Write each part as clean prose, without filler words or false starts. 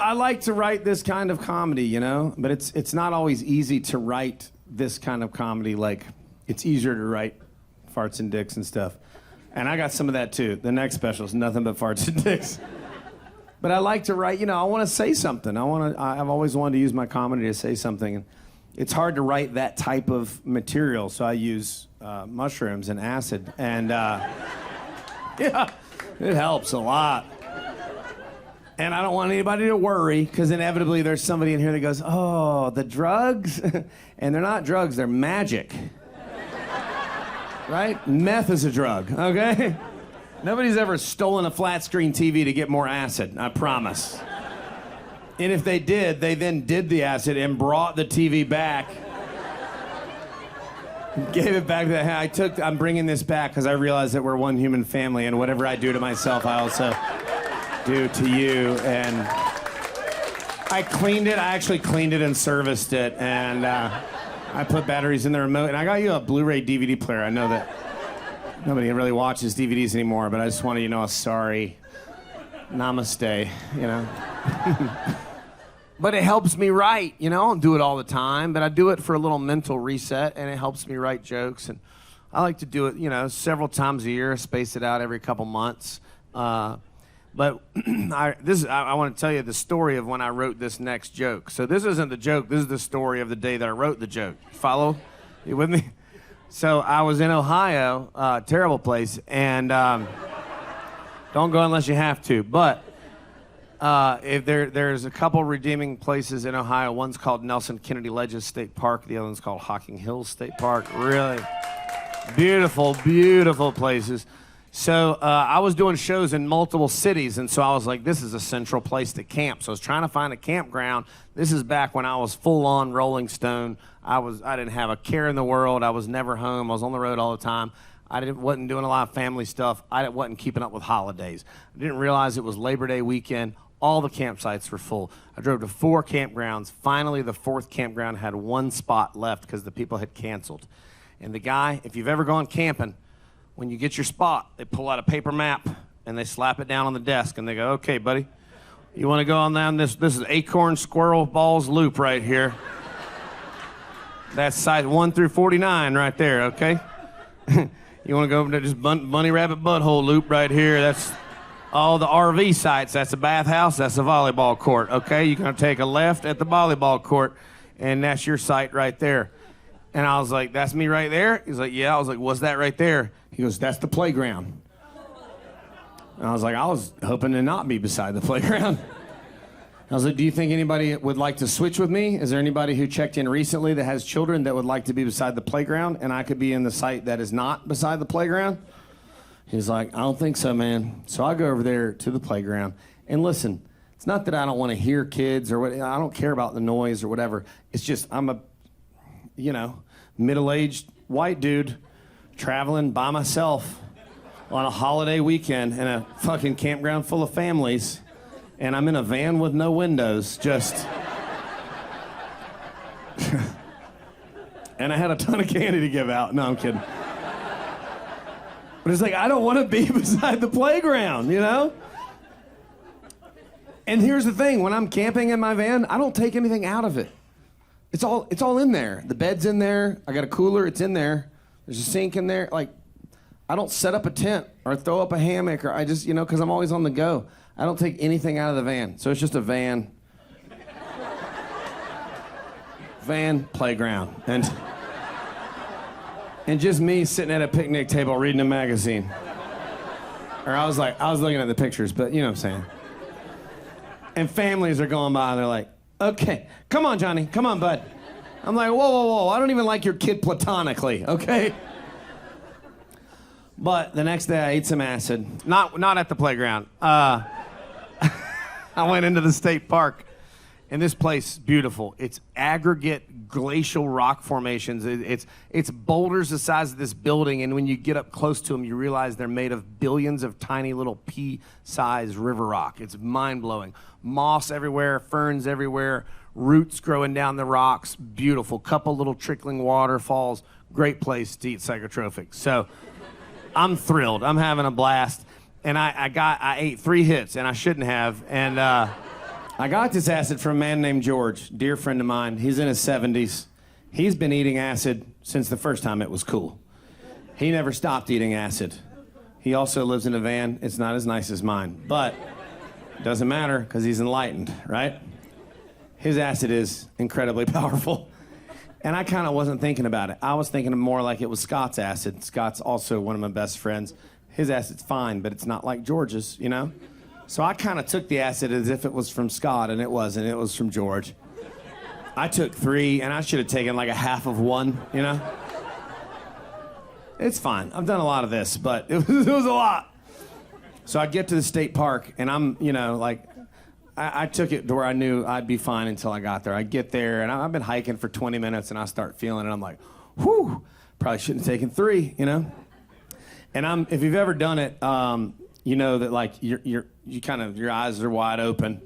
I like to write this kind of comedy, you know, but it's not always easy to write this kind of comedy. Like, it's easier to write farts and dicks and stuff. And I got some of that too. The next special is nothing but farts and dicks. But I like to write, you know, I want to say something. I've always wanted to use my comedy to say something. And it's hard to write that type of material, so I use mushrooms and acid. And yeah, it helps a lot. And I don't want anybody to worry, because inevitably there's somebody in here that goes, oh, the drugs? And they're not drugs, they're magic. Right? Meth is a drug, okay? Nobody's ever stolen a flat screen TV to get more acid, I promise. And if they did, they then did the acid and brought the TV back. Gave it back to the, I'm bringing this back because I realize that we're one human family, and whatever I do to myself, I also do to you. And I cleaned it. I actually cleaned it and serviced it, and I put batteries in the remote. And I got you a Blu-ray DVD player. I know that nobody really watches DVDs anymore, but I just wanted you to know, sorry. Namaste, you know. But it helps me write, you know. I don't do it all the time, but I do it for a little mental reset, and it helps me write jokes. And I like to do it, you know, several times a year, space it out every couple months. But I want to tell you the story of when I wrote this next joke. So this isn't the joke. This is the story of the day that I wrote the joke. Follow? You with me? So I was in Ohio, terrible place, and don't go unless you have to. But if there's a couple redeeming places in Ohio. One's called Nelson Kennedy Ledges State Park. The other one's called Hocking Hills State Park. Really beautiful, beautiful places. So I was doing shows in multiple cities, and so I was like, this is a central place to camp. So I was trying to find a campground. This is back when I was full-on Rolling Stone. I didn't have a care in the world. I was never home. I was on the road all the time. Wasn't doing a lot of family stuff. I wasn't keeping up with holidays. I didn't realize it was Labor Day weekend. All the campsites were full. I drove to 4 campgrounds. Finally, the 4th campground had 1 spot left because the people had canceled. And the guy, if you've ever gone camping, when you get your spot, they pull out a paper map and they slap it down on the desk and they go, okay, buddy, you want to go on down this is Acorn Squirrel Balls Loop right here. That's size 1 through 49 right there, okay? You want to go over to this bunny rabbit butthole loop right here. That's all the RV sites. That's a bathhouse. That's a volleyball court, okay? You're going to take a left at the volleyball court, and that's your site right there. And I was like, that's me right there? He's like, yeah. I was like, what's that right there? He goes, that's the playground. And I was like, I was hoping to not be beside the playground. I was like, do you think anybody would like to switch with me? Is there anybody who checked in recently that has children that would like to be beside the playground and I could be in the site that is not beside the playground? He's like, I don't think so, man. So I go over there to the playground. And listen, it's not that I don't want to hear kids or what. I don't care about the noise or whatever. It's just I'm a, you know, middle-aged white dude traveling by myself on a holiday weekend in a fucking campground full of families. And I'm in a van with no windows, just. And I had a ton of candy to give out. No, I'm kidding. But it's like, I don't want to be beside the playground, you know? And here's the thing, when I'm camping in my van, I don't take anything out of it. It's all in there. The bed's in there. I got a cooler, it's in there. There's a sink in there. Like, I don't set up a tent or throw up a hammock, or I just, you know, because I'm always on the go. I don't take anything out of the van. So it's just a van. Van, playground. And just me sitting at a picnic table reading a magazine. Or I was looking at the pictures, but you know what I'm saying. And families are going by and they're like, okay, come on, Johnny, come on, bud. I'm like, whoa, whoa, whoa, I don't even like your kid platonically, okay? But the next day I ate some acid. Not at the playground. I went into the state park, and this place is beautiful. It's aggregate glacial rock formations. It's boulders the size of this building, and when you get up close to them, you realize they're made of billions of tiny little pea-sized river rock. It's mind-blowing. Moss everywhere, ferns everywhere, roots growing down the rocks. Beautiful. Couple little trickling waterfalls. Great place to eat psychotropics. So I'm thrilled. I'm having a blast. And I ate 3 hits, and I shouldn't have. And I got this acid from a man named George, dear friend of mine. He's in his 70s. He's been eating acid since the first time it was cool. He never stopped eating acid. He also lives in a van. It's not as nice as mine, but it doesn't matter because he's enlightened, right? His acid is incredibly powerful. And I kind of wasn't thinking about it. I was thinking more like it was Scott's acid. Scott's also one of my best friends. His acid's fine, but it's not like George's, you know? So I kind of took the acid as if it was from Scott, and it wasn't. It was from George. I took 3, and I should have taken like a half of 1, you know? It's fine. I've done a lot of this, but it was a lot. So I get to the state park, and I'm, you know, like, I took it to where I knew I'd be fine until I got there. I get there, and I've been hiking for 20 minutes, and I start feeling it. I'm like, whew, probably shouldn't have taken 3, you know? And if you've ever done it, you know that like you kind of, your eyes are wide open,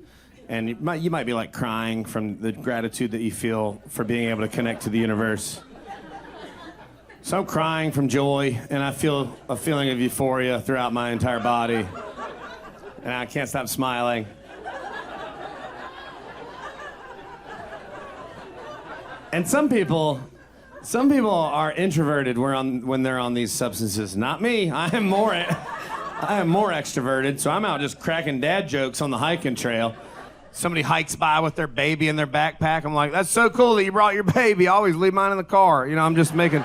and you might be like crying from the gratitude that you feel for being able to connect to the universe. So I'm crying from joy, and I feel a feeling of euphoria throughout my entire body, and I can't stop smiling. And some people are introverted when they're on these substances. Not me. I am more extroverted, so I'm out just cracking dad jokes on the hiking trail. Somebody hikes by with their baby in their backpack. I'm like, that's so cool that you brought your baby. I always leave mine in the car. You know, I'm just making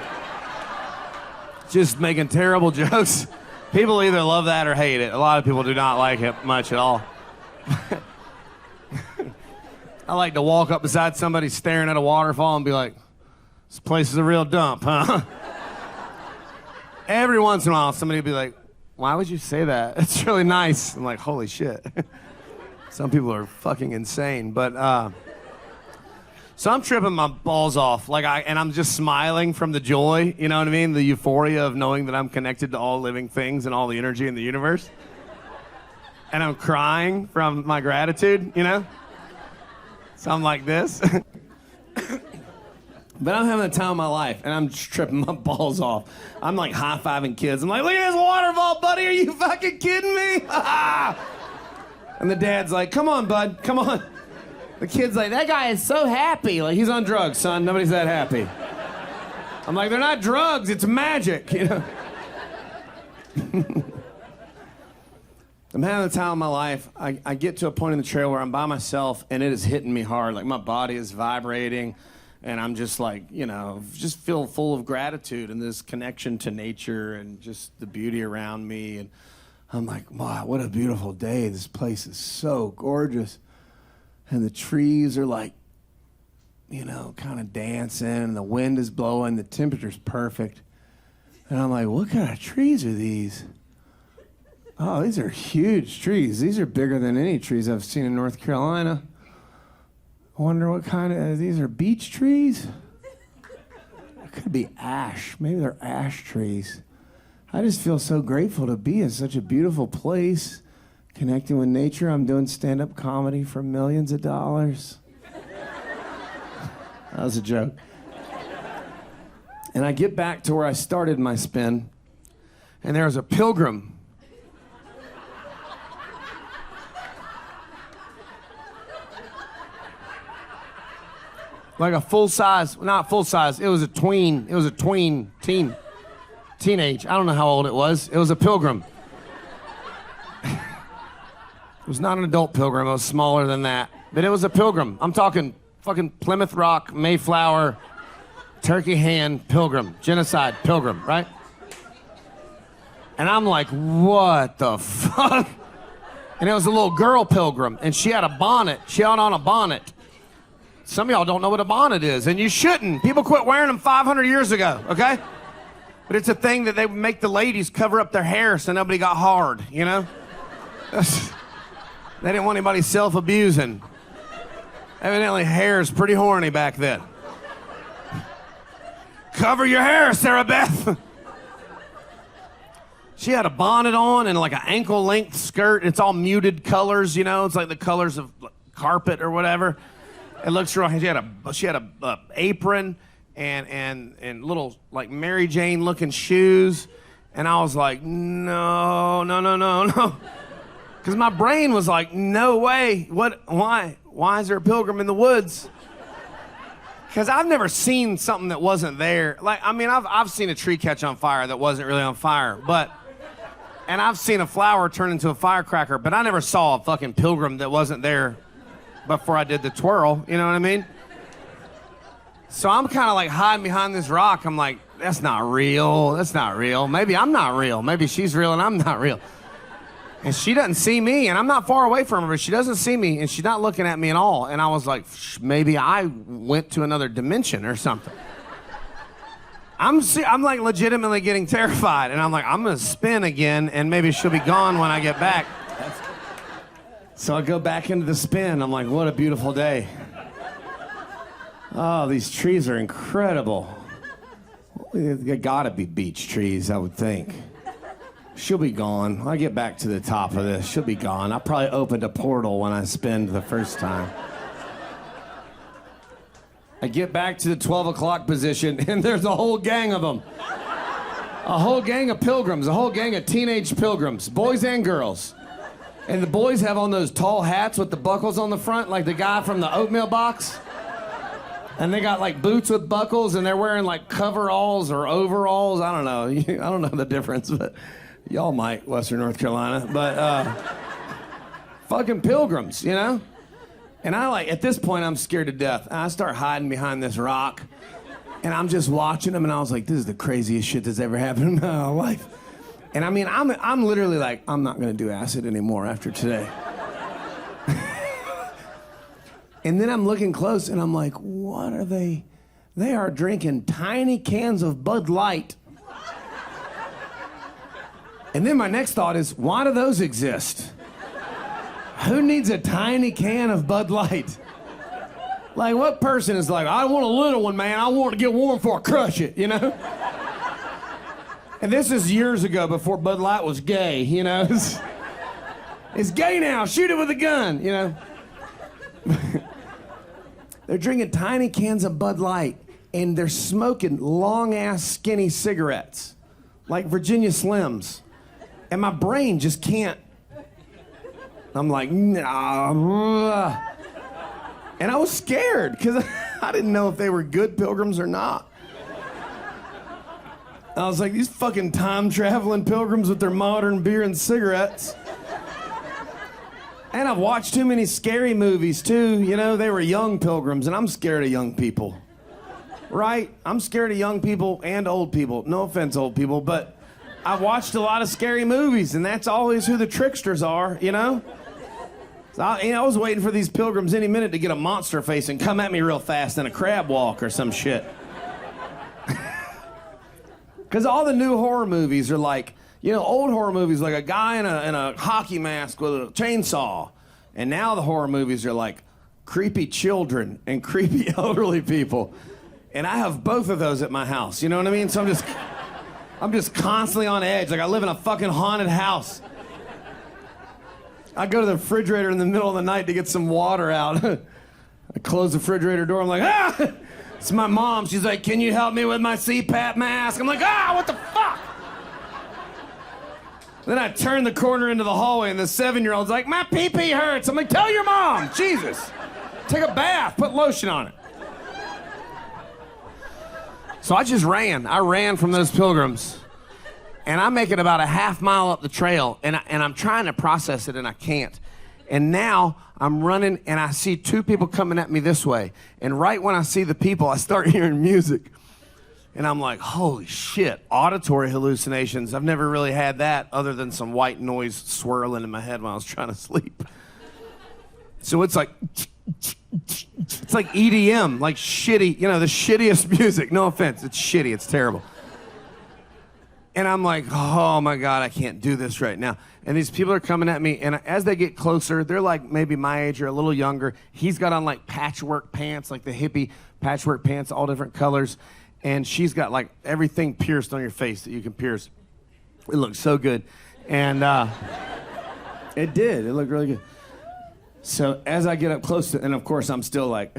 terrible jokes. People either love that or hate it. A lot of people do not like it much at all. I like to walk up beside somebody staring at a waterfall and be like, this place is a real dump, huh? Every once in a while, somebody will be like, why would you say that? It's really nice. I'm like, holy shit. Some people are fucking insane. But, so I'm tripping my balls off. And I'm just smiling from the joy, you know what I mean? The euphoria of knowing that I'm connected to all living things and all the energy in the universe. And I'm crying from my gratitude, you know? So I'm like this. But I'm having the time of my life, and I'm just tripping my balls off. I'm like high-fiving kids. I'm like, look at this waterfall, buddy. Are you fucking kidding me? And the dad's like, come on, bud, come on. The kid's like, that guy is so happy. Like, he's on drugs, son. Nobody's that happy. I'm like, they're not drugs. It's magic, you know? I'm having the time of my life. I get to a point in the trail where I'm by myself, and it is hitting me hard. Like, my body is vibrating, and I'm just like, you know, just feel full of gratitude and this connection to nature and just the beauty around me. And I'm like, wow, what a beautiful day. This place is so gorgeous. And the trees are like, you know, kind of dancing, and the wind is blowing, the temperature's perfect. And I'm like, what kind of trees are these? Oh, these are huge trees. These are bigger than any trees I've seen in North Carolina. I wonder what kind of, these are beech trees? It could be ash. Maybe they're ash trees. I just feel so grateful to be in such a beautiful place, connecting with nature. I'm doing stand-up comedy for millions of dollars. That was a joke. And I get back to where I started my spin, and there's a pilgrim. Like a full size, not full size, it was a tween, teenage. I don't know how old it was. It was a pilgrim. It was not an adult pilgrim, it was smaller than that. But it was a pilgrim. I'm talking fucking Plymouth Rock, Mayflower, Turkey Hand pilgrim, genocide pilgrim, right? And I'm like, what the fuck? And it was a little girl pilgrim, and she had a bonnet. She had on a bonnet. Some of y'all don't know what a bonnet is, and you shouldn't. People quit wearing them 500 years ago, okay? But it's a thing that they make the ladies cover up their hair so nobody got hard, you know? They didn't want anybody self-abusing. Evidently, hair is pretty horny back then. Cover your hair, Sarah Beth. She had a bonnet on and like an ankle-length skirt. It's all muted colors, you know? It's like the colors of carpet or whatever. It looks real. She had a apron and little like Mary Jane looking shoes, and I was like, no. Because my brain was like, no way. What? Why? Why is there a pilgrim in the woods? Because I've never seen something that wasn't there. Like, I mean, I've seen a tree catch on fire that wasn't really on fire, and I've seen a flower turn into a firecracker, but I never saw a fucking pilgrim that wasn't there before I did the twirl, you know what I mean? So I'm kind of like hiding behind this rock. I'm like, that's not real. That's not real. Maybe I'm not real. Maybe she's real and I'm not real. And she doesn't see me, and I'm not far away from her, but she doesn't see me, and she's not looking at me at all. And I was like, maybe I went to another dimension or something. I'm like legitimately getting terrified, and I'm like, I'm gonna spin again, and maybe she'll be gone when I get back. So I go back into the spin. I'm like, what a beautiful day. Oh, these trees are incredible. They gotta be beech trees, I would think. She'll be gone. When I get back to the top of this, she'll be gone. I probably opened a portal when I spinned the first time. I get back to the 12 o'clock position, and there's a whole gang of them. A whole gang of pilgrims, a whole gang of teenage pilgrims, boys and girls. And the boys have on those tall hats with the buckles on the front, like the guy from the oatmeal box. And they got like boots with buckles, and they're wearing like coveralls or overalls. I don't know. I don't know the difference, but y'all might, Western North Carolina. But fucking pilgrims, you know? And I like, at this point, I'm scared to death. And I start hiding behind this rock, and I'm just watching them, and I was like, this is the craziest shit that's ever happened in my life. And I mean, I'm literally like, I'm not gonna do acid anymore after today. And then I'm looking close, and I'm like, what are they? They are drinking tiny cans of Bud Light. And then my next thought is, why do those exist? Who needs a tiny can of Bud Light? Like, what person is like, I want a little one, man. I want to get warm before I crush it, you know? And this is years ago, before Bud Light was gay, you know? It's gay now. Shoot it with a gun, you know? They're drinking tiny cans of Bud Light, and they're smoking long-ass skinny cigarettes, like Virginia Slims. And my brain just can't. I'm like, nah. And I was scared, because I didn't know if they were good pilgrims or not. I was like, these fucking time-traveling pilgrims with their modern beer and cigarettes. And I've watched too many scary movies, too. You know, they were young pilgrims, and I'm scared of young people. Right? I'm scared of young people and old people. No offense, old people, but I've watched a lot of scary movies, and that's always who the tricksters are, you know? So I was waiting for these pilgrims any minute to get a monster face and come at me real fast in a crab walk or some shit. Because all the new horror movies are like, you know, old horror movies like a guy in a hockey mask with a chainsaw. And now the horror movies are like creepy children and creepy elderly people. And I have both of those at my house, you know what I mean? So I'm just constantly on edge, like I live in a fucking haunted house. I go to the refrigerator in the middle of the night to get some water out. I close the refrigerator door, I'm like, ah! It's my mom, she's like, can you help me with my CPAP mask? I'm like, ah, what the fuck? Then I turn the corner into the hallway, and the 7-year-old's like, my pee-pee hurts. I'm like, tell your mom, Jesus. Take a bath, put lotion on it. So I just ran. I ran from those pilgrims. And I make it about a half mile up the trail, and I'm trying to process it, and I can't. And now I'm running, and I see 2 people coming at me this way. And right when I see the people, I start hearing music. And I'm like, holy shit, auditory hallucinations. I've never really had that other than some white noise swirling in my head when I was trying to sleep. So it's like EDM, like shitty, you know, the shittiest music. No offense, it's shitty, it's terrible. And I'm like, oh my God, I can't do this right now. And these people are coming at me, and as they get closer, they're like maybe my age or a little younger. He's got on like patchwork pants, like the hippie patchwork pants, all different colors. And she's got like everything pierced on your face that you can pierce. It looked so good. And it did, it looked really good. So as I get up close to, and of course I'm still like,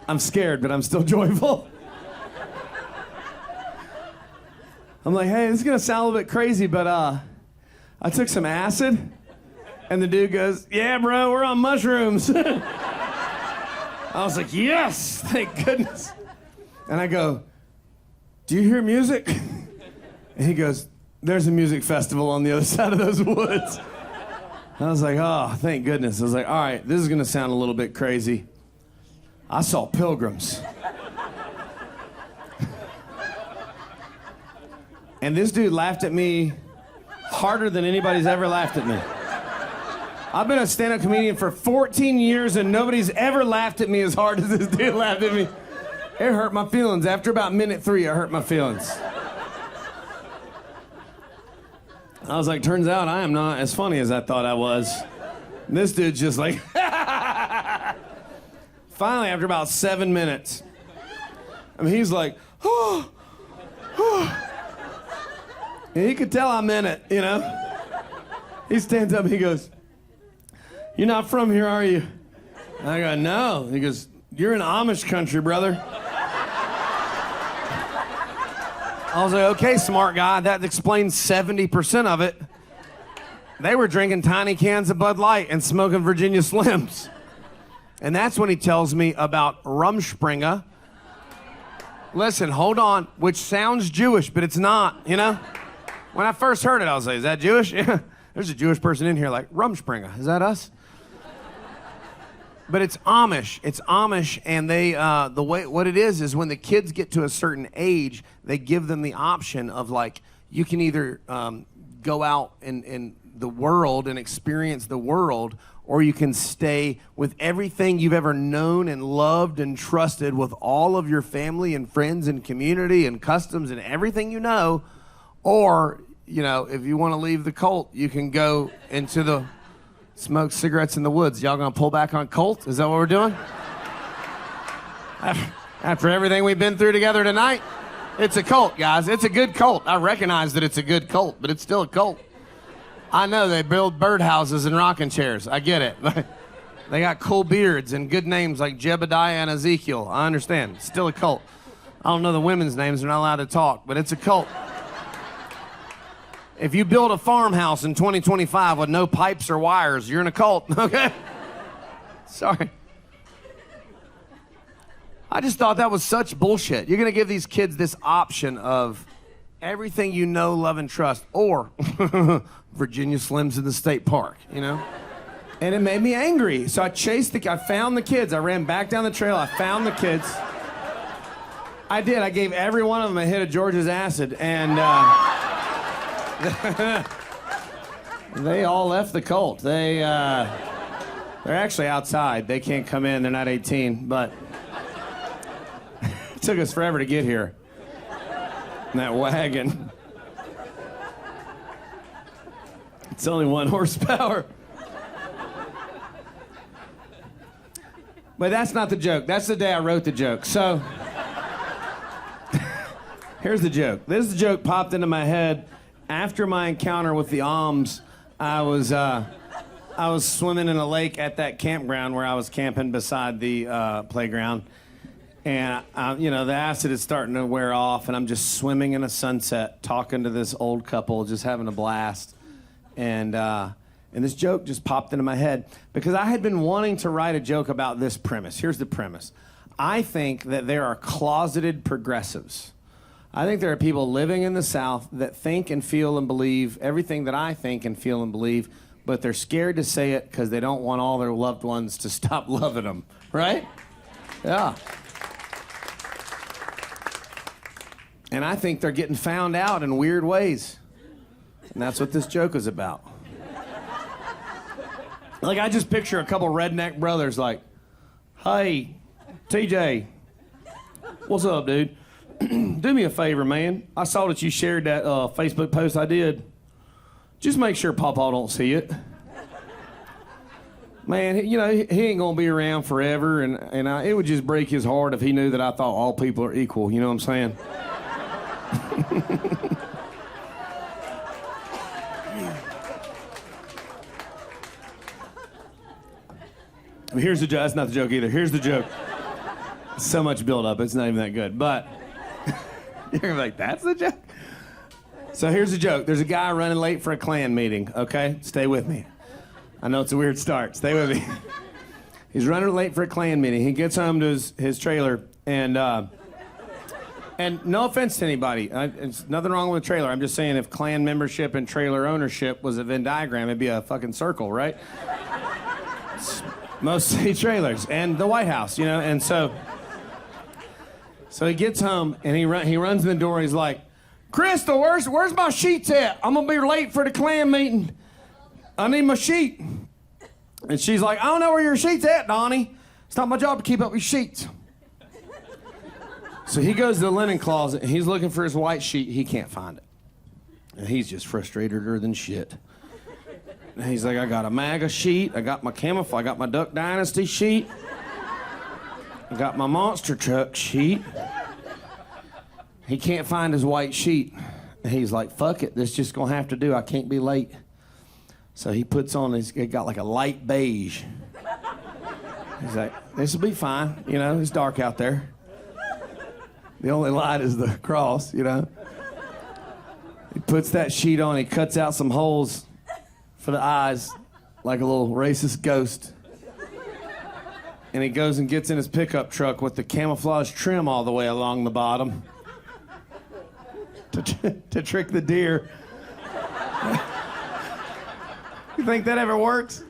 I'm scared, but I'm still joyful. I'm like, hey, this is gonna sound a little bit crazy, but I took some acid. And the dude goes, yeah, bro, we're on mushrooms. I was like, yes, thank goodness. And I go, do you hear music? And he goes, there's a music festival on the other side of those woods. I was like, oh, thank goodness. I was like, all right, this is gonna sound a little bit crazy. I saw pilgrims. And this dude laughed at me harder than anybody's ever laughed at me. I've been a stand-up comedian for 14 years and nobody's ever laughed at me as hard as this dude laughed at me. It hurt my feelings. After about minute 3, it hurt my feelings. I was like, turns out I am not as funny as I thought I was. And this dude's just like, finally, after about 7 minutes, I mean, he's like, oh, oh. And he could tell I meant it, you know? He stands up and he goes, you're not from here, are you? And I go, no. He goes, you're in Amish country, brother. I was like, okay, smart guy, that explains 70% of it. They were drinking tiny cans of Bud Light and smoking Virginia Slims. And that's when he tells me about Rumspringa. Listen, hold on, which sounds Jewish, but it's not, you know? When I first heard it, I was like, is that Jewish? Yeah, there's a Jewish person in here like, Rumspringa, is that us? But it's Amish. It's Amish, and they what it is when the kids get to a certain age, they give them the option of like, you can either go out in the world and experience the world, or you can stay with everything you've ever known and loved and trusted with all of your family and friends and community and customs and everything you know, or, you know, if you want to leave the cult, you can go into the smoke cigarettes in the woods. Y'all gonna pull back on cult? Is that what we're doing? After everything we've been through together tonight, it's a cult, guys. It's a good cult. I recognize that it's a good cult, but it's still a cult. I know they build birdhouses and rocking chairs. I get it. They got cool beards and good names like Jebediah and Ezekiel. I understand. It's still a cult. I don't know the women's names. They're not allowed to talk, but it's a cult. If you build a farmhouse in 2025 with no pipes or wires, you're in a cult, okay? Sorry. I just thought that was such bullshit. You're gonna give these kids this option of everything you know, love, and trust, or Virginia Slims in the state park, you know? And it made me angry. So I found the kids. I ran back down the trail. I found the kids. I did. I gave every one of them a hit of George's acid, and they all left the cult. They're actually outside. They can't come in. They're not 18, but it took us forever to get here in that wagon. It's only 1 horsepower. But that's not the joke. That's the day I wrote the joke. So here's the joke. This joke popped into my head after my encounter with the Oms. I was swimming in a lake at that campground where I was camping beside the playground. And, you know, the acid is starting to wear off, and I'm just swimming in a sunset, talking to this old couple, just having a blast. And this joke just popped into my head because I had been wanting to write a joke about this premise. Here's the premise. I think that there are closeted progressives. I think there are people living in the South that think and feel and believe everything that I think and feel and believe, but they're scared to say it because they don't want all their loved ones to stop loving them, right? Yeah. And I think they're getting found out in weird ways. And that's what this joke is about. Like, I just picture a couple redneck brothers like, hey, TJ, what's up, dude? Do me a favor, man. I saw that you shared that Facebook post I did. Just make sure Pawpaw don't see it. Man, you know, he ain't gonna be around forever, and it would just break his heart if he knew that I thought all people are equal, you know what I'm saying? Here's the joke. That's not the joke either. Here's the joke. So much build up, it's not even that good, but you're gonna be like, that's the joke? So here's a joke. There's a guy running late for a Klan meeting, okay? Stay with me. I know it's a weird start. Stay with me. He's running late for a Klan meeting. He gets home to his trailer, and no offense to anybody. It's nothing wrong with a trailer. I'm just saying if Klan membership and trailer ownership was a Venn diagram, it'd be a fucking circle, right? Most city trailers and the White House, you know? And so he gets home, and he runs in the door, and he's like, Crystal, where's my sheets at? I'm gonna be late for the Klan meeting. I need my sheet. And she's like, I don't know where your sheet's at, Donnie. It's not my job to keep up with sheets. So he goes to the linen closet, and he's looking for his white sheet. He can't find it. And he's just frustrateder than shit. And he's like, I got a MAGA sheet. I got my camouflage. I got my Duck Dynasty sheet. I got my monster truck sheet. He can't find his white sheet. And he's like, fuck it, this just gonna have to do. I can't be late. So he puts on he got like a light beige. He's like, this will be fine. You know, it's dark out there. The only light is the cross, you know. He puts that sheet on, he cuts out some holes for the eyes, like a little racist ghost. And he goes and gets in his pickup truck with the camouflage trim all the way along the bottom. To trick the deer. You think that ever works?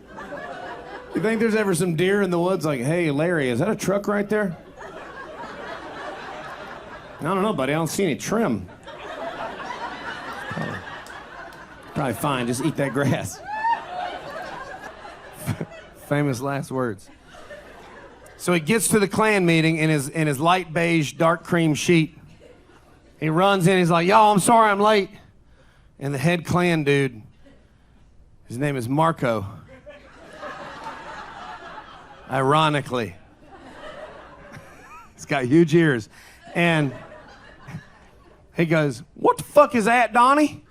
You think there's ever some deer in the woods like, hey, Larry, is that a truck right there? I don't know, buddy. I don't see any trim. Probably fine. Just eat that grass. Famous last words. So he gets to the Klan meeting in his light beige, dark cream sheet. He runs in, he's like, y'all, I'm sorry I'm late. And the head Klan dude, his name is Marco. Ironically. He's got huge ears. And he goes, what the fuck is that, Donnie?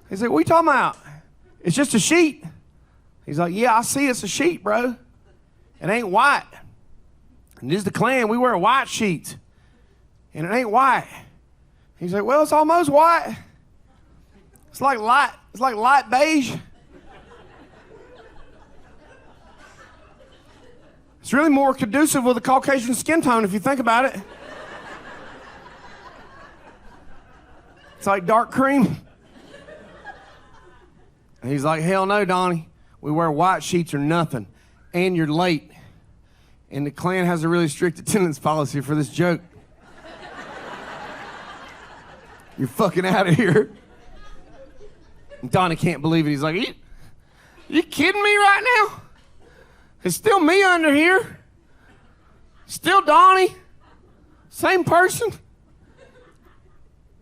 He's like, what are you talking about? It's just a sheet. He's like, yeah, I see it's a sheet, bro. It ain't white. And this is the Klan, we wear white sheets. And it ain't white. He's like, well, it's almost white. It's like light beige. It's really more conducive with a Caucasian skin tone if you think about it. It's like dark cream. And he's like, hell no, Donnie. We wear white sheets or nothing. And you're late. And the Klan has a really strict attendance policy for this joke. You're fucking out of here. And Donnie can't believe it. He's like, you kidding me right now? It's still me under here. Still Donnie. Same person.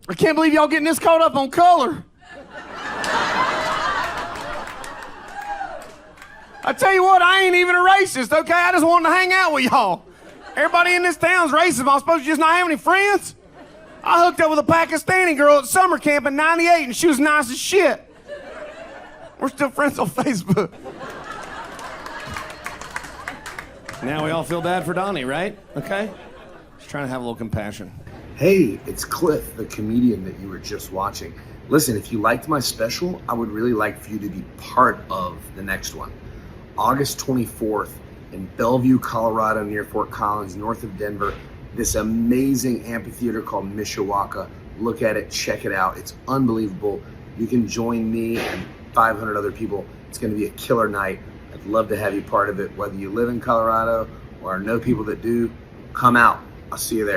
I can't believe y'all getting this caught up on color. I tell you what, I ain't even a racist, okay? I just wanted to hang out with y'all. Everybody in this town's racist. Am I supposed to just not have any friends? I hooked up with a Pakistani girl at summer camp in '98, and she was nice as shit. We're still friends on Facebook. Now we all feel bad for Donnie, right? Okay? Just trying to have a little compassion. Hey, it's Cliff, the comedian that you were just watching. Listen, if you liked my special, I would really like for you to be part of the next one. August 24th in Bellvue, Colorado, near Fort Collins, north of Denver. This amazing amphitheater called Mishawaka. Look at it, check it out. It's unbelievable. You can join me and 500 other people. It's gonna be a killer night. I'd love to have you part of it. Whether you live in Colorado or know people that do, come out. I'll see you there.